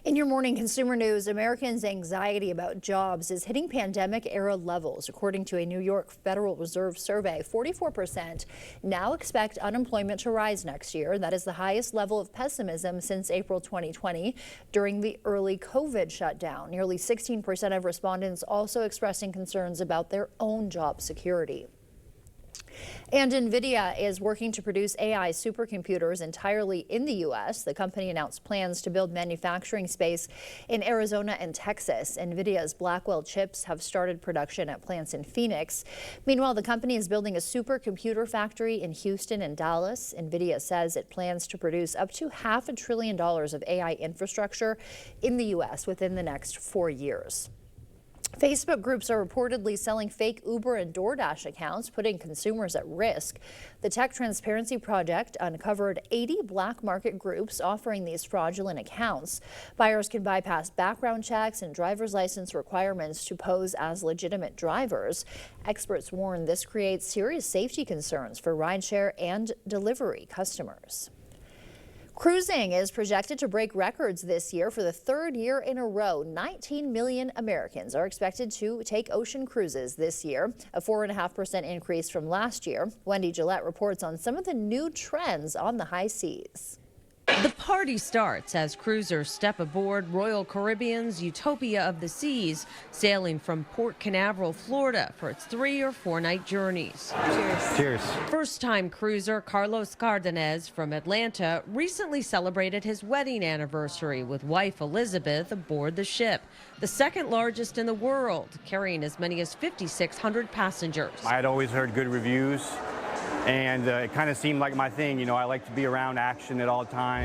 In your morning consumer news, Americans' anxiety about jobs is hitting pandemic-era levels. According to a New York Federal Reserve survey, 44% now expect unemployment to rise next year. That is the highest level of pessimism since April 2020 during the early COVID shutdown. Nearly 16% of respondents also expressing concerns about their own job security. And Nvidia is working to produce AI supercomputers entirely in the U.S. The company announced plans to build manufacturing space in Arizona and Texas. Nvidia's Blackwell chips have started production at plants in Phoenix. Meanwhile, the company is building a supercomputer factory in Houston and Dallas. Nvidia says it plans to produce up to $500 billion of AI infrastructure in the U.S. within the next 4 years. Facebook groups are reportedly selling fake Uber and DoorDash accounts, putting consumers at risk. The Tech Transparency Project uncovered 80 black market groups offering these fraudulent accounts. Buyers can bypass background checks and driver's license requirements to pose as legitimate drivers. Experts warn this creates serious safety concerns for rideshare and delivery customers. Cruising is projected to break records this year for the third year in a row. 19 million Americans are expected to take ocean cruises this year, a 4.5% increase from last year. Wendy Gillette reports on some of the new trends on the high seas. The party starts as cruisers step aboard Royal Caribbean's Utopia of the Seas, sailing from Port Canaveral, Florida for its 3 or 4 night journeys. Cheers. Cheers. First-time cruiser Carlos Cardenas from Atlanta recently celebrated his wedding anniversary with wife Elizabeth aboard the ship, the second largest in the world, carrying as many as 5,600 passengers. I had always heard good reviews, and it kind of seemed like my thing. You know, I like to be around action at all times.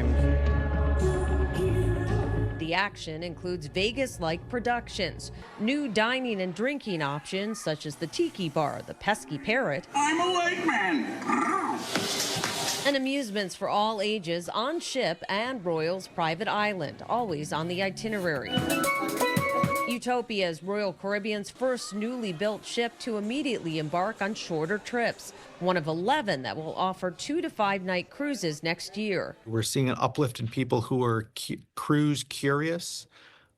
The action includes Vegas-like productions, new dining and drinking options such as the Tiki Bar, the Pesky Parrot, I'm a lake man, and amusements for all ages on ship and Royal's private island, always on the itinerary. Utopia is Royal Caribbean's first newly built ship to immediately embark on shorter trips, one of 11 that will offer 2 to 5 night cruises next year. We're seeing an uplift in people who are cruise curious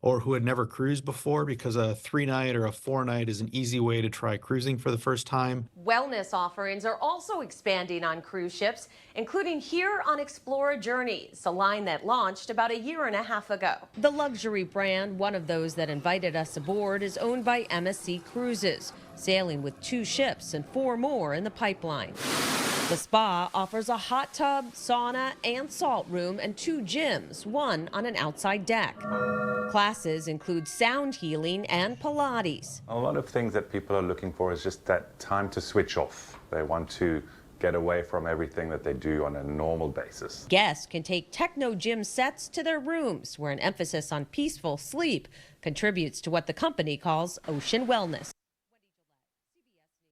or who had never cruised before, because a 3-night or a 4-night is an easy way to try cruising for the first time. Wellness offerings are also expanding on cruise ships, including here on Explora Journeys, a line that launched about 1.5 years ago. The luxury brand, one of those that invited us aboard, is owned by MSC Cruises, sailing with 2 ships and 4 more in the pipeline. The spa offers a hot tub, sauna, and salt room, and 2 gyms, one on an outside deck. Classes include sound healing and Pilates. A lot of things that people are looking for is just that time to switch off. They want to get away from everything that they do on a normal basis. Guests can take techno gym sets to their rooms, where an emphasis on peaceful sleep contributes to what the company calls ocean wellness.